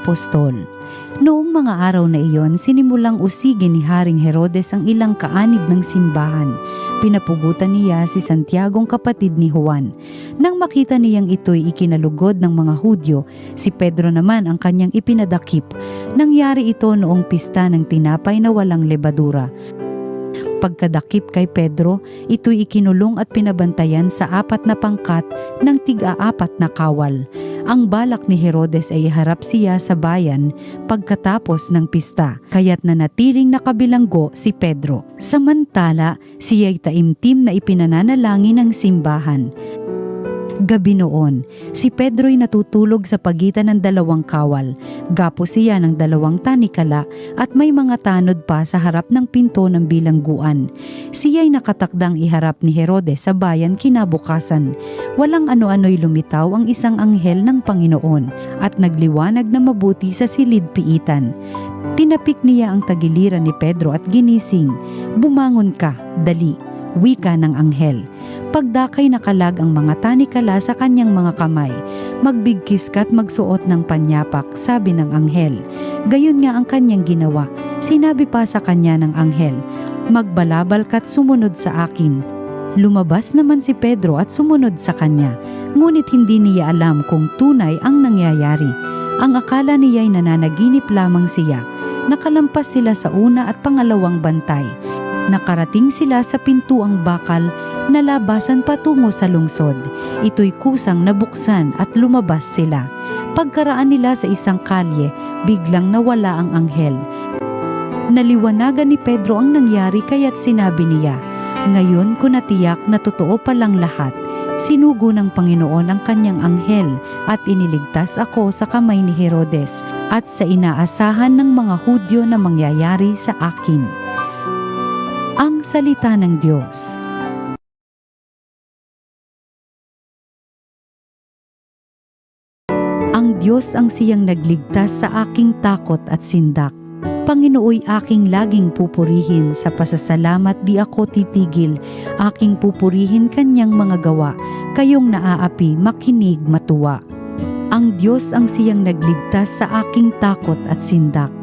apostol. Noong mga araw na iyon, sinimulang usigin ni Haring Herodes ang ilang kaanib ng simbahan. Pinapugutan niya si Santiagong kapatid ni Juan. Nang makita niyang ito'y ikinalugod ng mga Hudyo, si Pedro naman ang kanyang ipinadakip. Nangyari ito noong pista ng tinapay na walang lebadura. Pagkadakip kay Pedro, ito'y ikinulong at pinabantayan sa 4 na pangkat ng tig-4 na kawal. Ang balak ni Herodes ay iharap siya sa bayan pagkatapos ng pista, kaya't nanatiling nakabilanggo si Pedro. Samantala, siya'y taimtim na ipinananalangin ng simbahan. Gabi noon, si Pedro'y natutulog sa pagitan ng 2 kawal. Gapo siya ng 2 tanikala at may mga tanod pa sa harap ng pinto ng bilangguan. Siya'y nakatakdang iharap ni Herodes sa bayan kinabukasan. Walang ano-ano'y lumitaw ang isang anghel ng Panginoon at nagliwanag na mabuti sa silid piitan. Tinapik niya ang tagiliran ni Pedro at ginising. "Bumangon ka, dali," wika ng anghel. Pagdakay nakalag ang mga tanikala sa kanyang mga kamay. "Magbigkis ka't magsuot ng panyapak," sabi ng anghel. Gayon nga ang kanyang ginawa. Sinabi pa sa kanya ng anghel, "Magbalabal ka't sumunod sa akin." Lumabas naman si Pedro at sumunod sa kanya. Ngunit hindi niya alam kung tunay ang nangyayari. Ang akala niya'y nananaginip lamang siya. Nakalampas sila sa una at pangalawang bantay. Nakarating sila sa pintuang bakal na labasan patungo sa lungsod. Ito'y kusang nabuksan at lumabas sila. Pagkaraan nila sa isang kalye, biglang nawala ang anghel. Naliwanagan ni Pedro ang nangyari kaya't sinabi niya, "Ngayon ko natiyak na totoo palang lahat. Sinugo ng Panginoon ang kanyang anghel at iniligtas ako sa kamay ni Herodes at sa inaasahan ng mga Hudyo na mangyayari sa akin." Ang salita ng Diyos. Ang Diyos ang siyang nagligtas sa aking takot at sindak. Panginooy aking laging pupurihin, sa pasasalamat di ako titigil, aking pupurihin kanyang mga gawa, kayong naaapi makinig matuwa. Ang Diyos ang siyang nagligtas sa aking takot at sindak.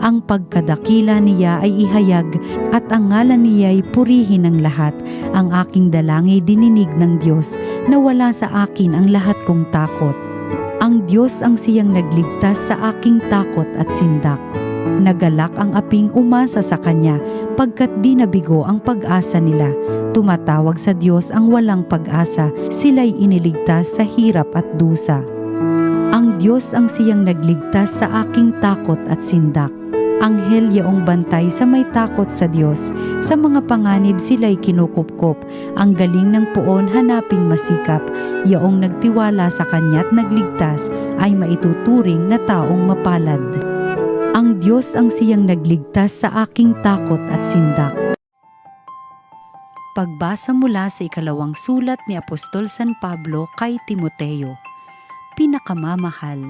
Ang pagkadakila niya ay ihayag at ang ngalan niya'y purihin ng lahat. Ang aking dalangin dininig ng Diyos na wala sa akin ang lahat kong takot. Ang Diyos ang siyang nagligtas sa aking takot at sindak. Nagalak ang aping umasa sa Kanya pagkat di nabigo ang pag-asa nila. Tumatawag sa Diyos ang walang pag-asa, sila'y iniligtas sa hirap at dusa. Ang Diyos ang siyang nagligtas sa aking takot at sindak. Anghel yaong bantay sa may takot sa Diyos, sa mga panganib sila'y kinukupkop, ang galing ng puon hanaping masikap, yaong nagtiwala sa Kanya't nagligtas ay maituturing na taong mapalad. Ang Diyos ang siyang nagligtas sa aking takot at sindak. Pagbasa mula sa 2 sulat ni Apostol San Pablo kay Timoteo. Pinakamamahal,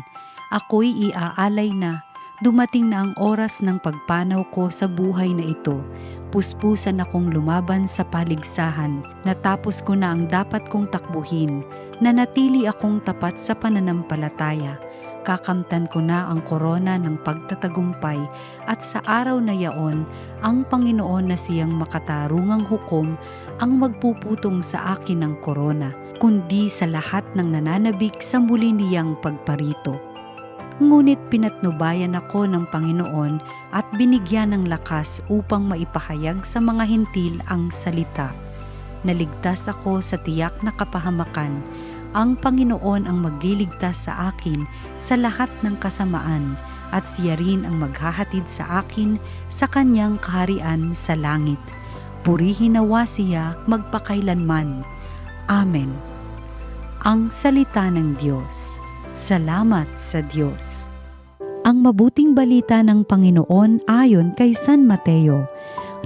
ako'y iaalay na. Dumating na ang oras ng pagpanaw ko sa buhay na ito. Puspusan akong lumaban sa paligsahan. Natapos ko na ang dapat kong takbuhin. Nanatili akong tapat sa pananampalataya. Kakamtan ko na ang korona ng pagtatagumpay at sa araw na yaon, ang Panginoon na siyang makatarungang hukom ang magpuputong sa akin ng korona, kundi sa lahat ng nananabik sa muli niyang pagparito. Ngunit pinatnubayan ako ng Panginoon at binigyan ng lakas upang maipahayag sa mga hintil ang salita. Naligtas ako sa tiyak na kapahamakan. Ang Panginoon ang magliligtas sa akin sa lahat ng kasamaan at siya rin ang maghahatid sa akin sa kanyang kaharian sa langit. Purihin nawa siya magpakailanman. Amen. Ang salita ng Diyos. Salamat sa Diyos. Ang mabuting balita ng Panginoon ayon kay San Mateo.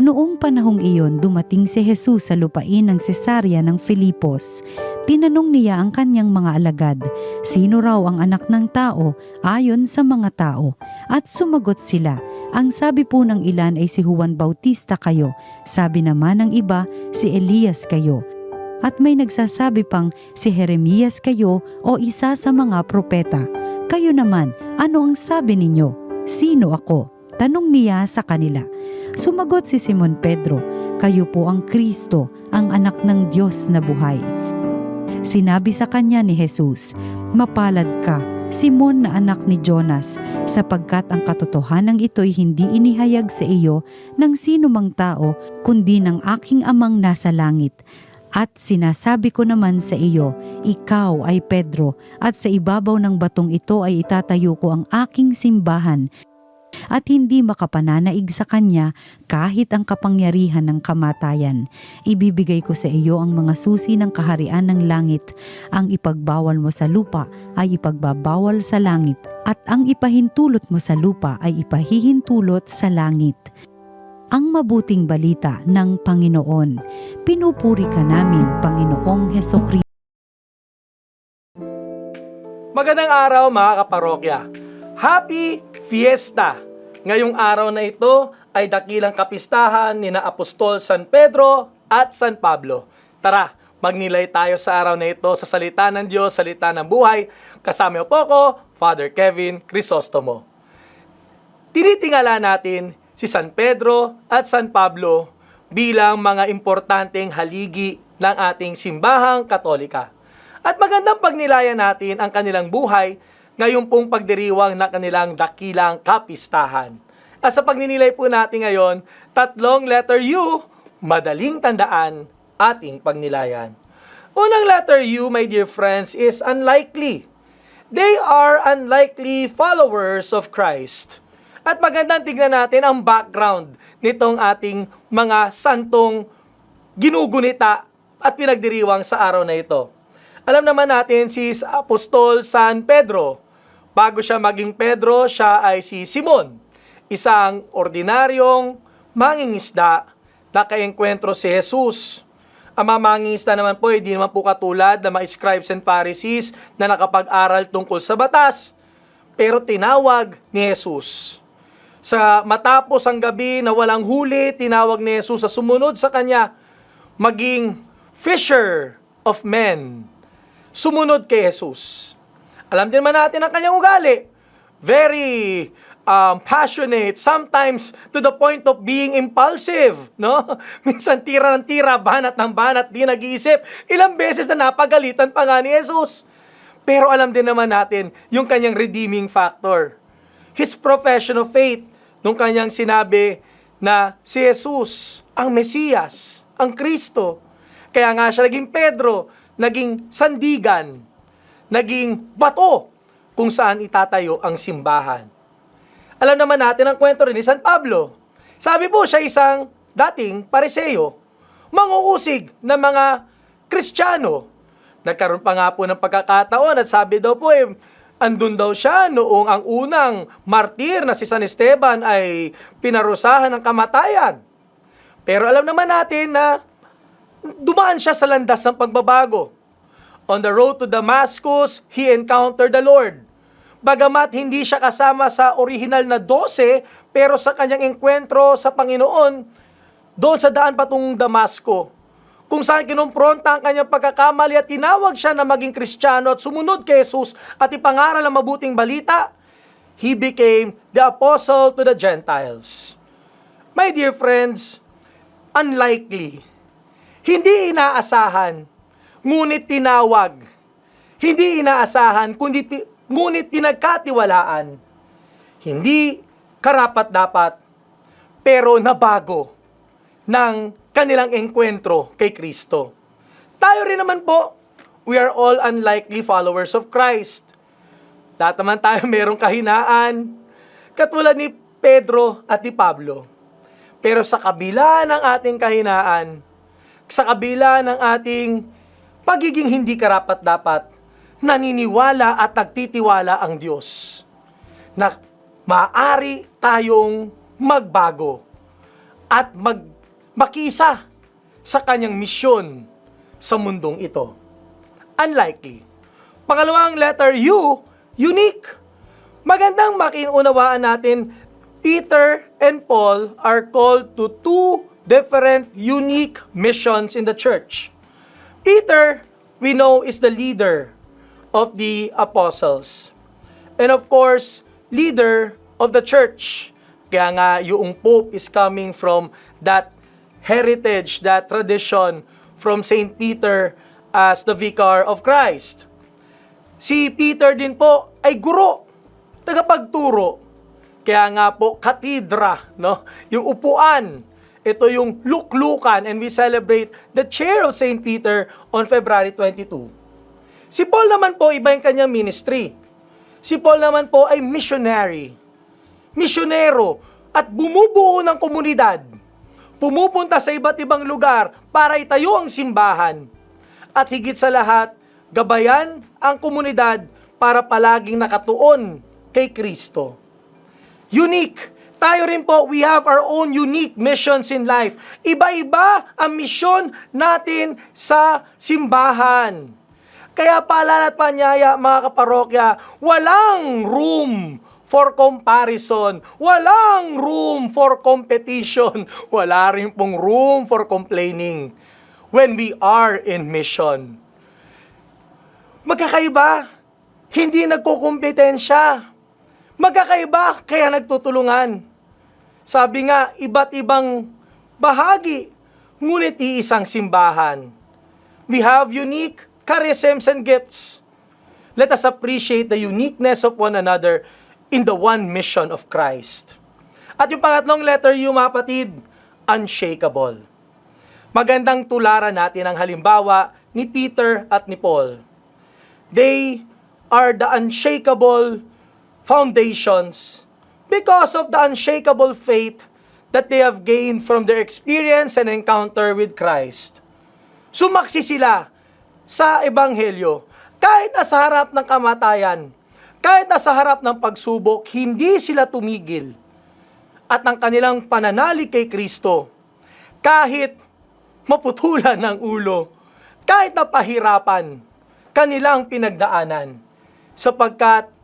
Noong panahong iyon, dumating si Jesus sa lupain ng Cesarea ng Filipos. Tinanong niya ang kanyang mga alagad, sino raw ang anak ng tao ayon sa mga tao? At sumagot sila, ang sabi po ng ilan ay si Juan Bautista kayo, sabi naman ng iba si Elias kayo. At may nagsasabi pang si Jeremias kayo o isa sa mga propeta. Kayo naman, ano ang sabi ninyo? Sino ako? Tanong niya sa kanila. Sumagot si Simon Pedro, kayo po ang Kristo, ang anak ng Diyos na buhay. Sinabi sa kanya ni Jesus, mapalad ka, Simon na anak ni Jonas, sapagkat ang katotohanan ito'y hindi inihayag sa iyo ng sino mang tao, kundi ng aking amang nasa langit. At sinasabi ko naman sa iyo, ikaw ay Pedro, at sa ibabaw ng batong ito ay itatayo ko ang aking simbahan, at hindi makapananaig sa kanya kahit ang kapangyarihan ng kamatayan. Ibibigay ko sa iyo ang mga susi ng kaharian ng langit. Ang ipagbawal mo sa lupa ay ipagbabawal sa langit, at ang ipahintulot mo sa lupa ay ipahihintulot sa langit. Ang mabuting balita ng Panginoon. Pinupuri ka namin, Panginoong Hesukristo. Magandang araw mga kaparokya. Happy Fiesta! Ngayong araw na ito ay dakilang kapistahan ni na Apostol San Pedro at San Pablo. Tara, magnilay tayo sa araw na ito sa salita ng Diyos, salita ng buhay. Kasama po ko, Father Kevin Crisostomo. Tinitingala natin si San Pedro at San Pablo bilang mga importanteng haligi ng ating simbahang Katolika. At magandang pagnilayan natin ang kanilang buhay ngayon pong pagdiriwang na kanilang dakilang kapistahan. At sa pagninilay po natin ngayon, 3 letter U, madaling tandaan ating pagnilayan. Unang letter U, my dear friends, is unlikely. They are unlikely followers of Christ. At magandang tignan natin ang background nitong ating mga santong ginugunita at pinagdiriwang sa araw na ito. Alam naman natin si Apostol San Pedro. Bago siya maging Pedro, siya ay si Simon, isang ordinaryong mangingisda na kaengkwentro si Jesus. Ang mga mangingisda naman po, hindi naman po katulad ng mga scribes and Pharisees na nakapag-aral tungkol sa batas. Pero tinawag ni Jesus. Sa matapos ang gabi na walang huli, tinawag ni Jesus sa sumunod sa kanya, maging fisher of men. Sumunod kay Jesus. Alam din naman natin ang kanyang ugali. Very passionate, sometimes to the point of being impulsive, no? Minsan tira ng tira, banat ng banat, di nag-iisip. Ilang beses na napagalitan pa nga ni Jesus. Pero alam din naman natin yung kanyang redeeming factor. His profession of faith, nung kanyang sinabi na si Jesus, ang Mesiyas, ang Kristo. Kaya nga siya naging Pedro, naging sandigan, naging bato kung saan itatayo ang simbahan. Alam naman natin ang kwento rin ni San Pablo. Sabi po siya isang dating Pariseo, manguusig ng mga Kristiyano. Nagkaroon pa nga po ng pagkakataon at sabi daw po andun daw siya noong ang unang martir na si San Esteban ay pinarusahan ng kamatayan. Pero alam naman natin na dumaan siya sa landas ng pagbabago. On the road to Damascus, he encountered the Lord. Bagamat hindi siya kasama sa original na 12, pero sa kanyang enkwentro sa Panginoon, doon sa daan patungong Damasco, kung saan kinumpronta ang kanyang pagkakamali at tinawag siya na maging Kristiyano at sumunod kay Jesus at ipangaral ang mabuting balita, he became the apostle to the Gentiles. My dear friends, unlikely. Hindi inaasahan, ngunit tinawag. Hindi inaasahan, ngunit pinagkatiwalaan. Hindi karapat-dapat, pero nabago ng kanilang engkwentro kay Kristo. Tayo rin naman po, we are all unlikely followers of Christ. Lahat naman tayo merong kahinaan, katulad ni Pedro at ni Pablo. Pero sa kabila ng ating kahinaan, sa kabila ng ating pagiging hindi karapat-dapat, naniniwala at nagtitiwala ang Diyos na maaari tayong magbago at makisa sa kanyang misyon sa mundong ito. Unlikely. Pangalawang letter U, unique. Magandang makiunawaan natin, Peter and Paul are called to two different, unique missions in the church. Peter, we know, is the leader of the apostles. and of course, leader of the church. Kaya nga, yung Pope is coming from that heritage, that tradition from St. Peter as the Vicar of Christ. Si Peter din po ay guro, tagapagturo. Kaya nga po, katedra, no? Yung upuan. Ito yung luklukan, and we celebrate the chair of St. Peter on February 22. Si Paul naman po, iba yung kanyang ministry. Si Paul naman po ay missionary. Misyonero at bumubuo ng komunidad. Pumupunta sa iba't ibang lugar para itayo ang simbahan. At higit sa lahat, gabayan ang komunidad para palaging nakatuon kay Kristo. Unique. Tayo rin po, we have our own unique missions in life. Iba-iba ang misyon natin sa simbahan. Kaya paalala at panyaya, mga kaparokya, walang room for comparison. Walang room for competition. Wala rin pong room for complaining when we are in mission. Magkakaiba, hindi nagkukumpetensya. Magkakaiba, kaya nagtutulungan. Sabi nga, iba't ibang bahagi, ngunit iisang simbahan. We have unique charisms and gifts. Let us appreciate the uniqueness of one another in the one mission of Christ. At yung pangatlong letter, yung mga kapatid, unshakable. Magandang tularan natin ang halimbawa ni Peter at ni Paul. They are the unshakable foundations because of the unshakable faith that they have gained from their experience and encounter with Christ. Sumaksi sila sa Ebanghelyo. Kahit nasa harap ng kamatayan, kahit nasa harap ng pagsubok, hindi sila tumigil. At ang kanilang pananalig kay Kristo, kahit maputulan ng ulo, kahit napahirapan, kanilang pinagdaanan. Sapagkat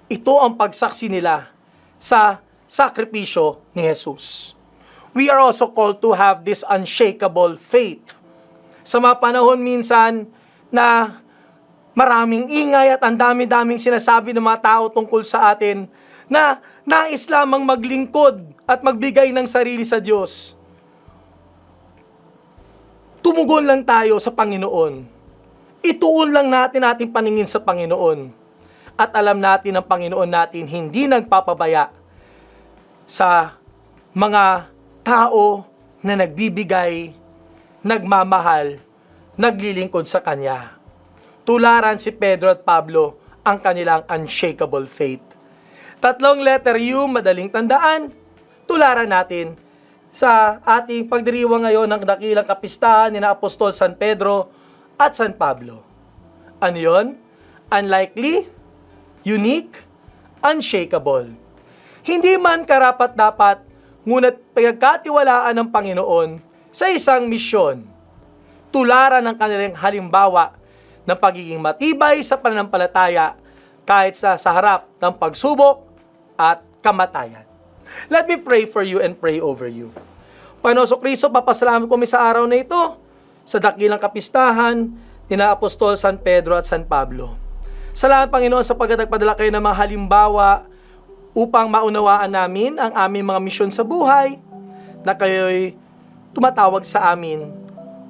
ito ang pagsaksi nila sa sakripisyo ni Jesus. We are also called to have this unshakable faith. Sa mga panahon minsan na maraming ingay at ang dami-daming sinasabi ng mga tao tungkol sa atin na nais lamang maglingkod at magbigay ng sarili sa Diyos. Tumugon lang tayo sa Panginoon. Ituon lang natin ating paningin sa Panginoon. At alam natin ang Panginoon natin hindi nagpapabaya sa mga tao na nagbibigay, nagmamahal, naglilingkod sa Kanya. Tularan si Pedro at Pablo ang kanilang unshakable faith. Tatlong letter U, madaling tandaan, tularan natin sa ating pagdiriwang ngayon ng dakilang kapistahan ni Apostol San Pedro at San Pablo. Ano yun? Unlikely, unique, unshakable. Hindi man karapat-dapat, ngunit pinagkatiwalaan ng Panginoon sa isang misyon. Tularan ng kanilang halimbawa ng pagiging matibay sa pananampalataya kahit sa harap ng pagsubok at kamatayan. Let me pray for you and pray over you. Panginoon Kristo, papasalamat kami sa araw na ito sa dakilang kapistahan ni Apostol San Pedro at San Pablo. Salamat, Panginoon, sapagkat nagpadala kayo ng mga halimbawa upang maunawaan namin ang aming mga misyon sa buhay na kayo'y tumatawag sa amin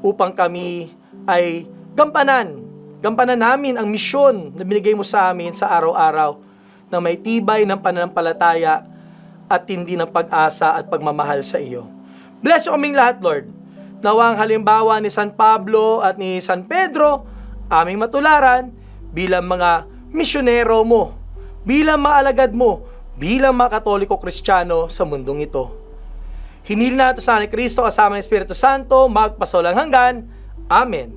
upang kami ay gampanan namin ang misyon na binigay mo sa amin sa araw-araw na may tibay ng pananampalataya at tindi ng pag-asa at pagmamahal sa iyo. Bless yung aming lahat, Lord. Nawa ang halimbawa ni San Pablo at ni San Pedro, aming matularan bilang mga misyonero mo, bilang mga alagad mo, bilang mga Katoliko-Kristiyano sa mundong ito. Hinili natin sa ni Kristo kasama ng Espiritu Santo, magpasawalang hanggan. Amen.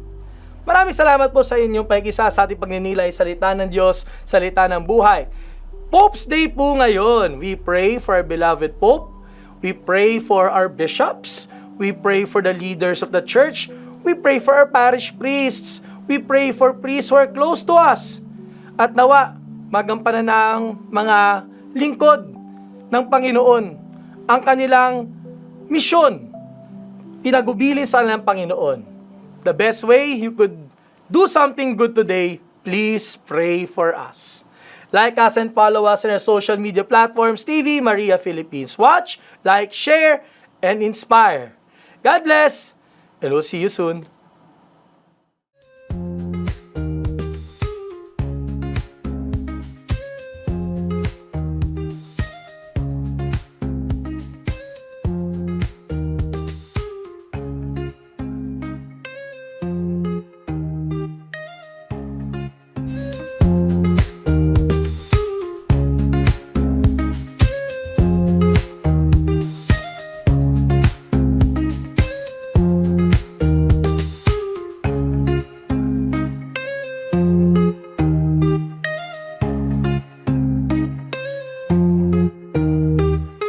Maraming salamat po sa inyong pagkisa sa ating pagninilay, salita ng Diyos, salita ng buhay. Pope's Day po ngayon. We pray for our beloved Pope. We pray for our bishops. We pray for the leaders of the church. We pray for our parish priests. We pray for priests who are close to us. At nawa, magampanan ng mga lingkod ng Panginoon ang kanilang misyon. Pinagubilin sa ng Panginoon. The best way you could do something good today, please pray for us. Like us and follow us on our social media platforms, TV Maria Philippines. Watch, like, share, and inspire. God bless, and we'll see you soon.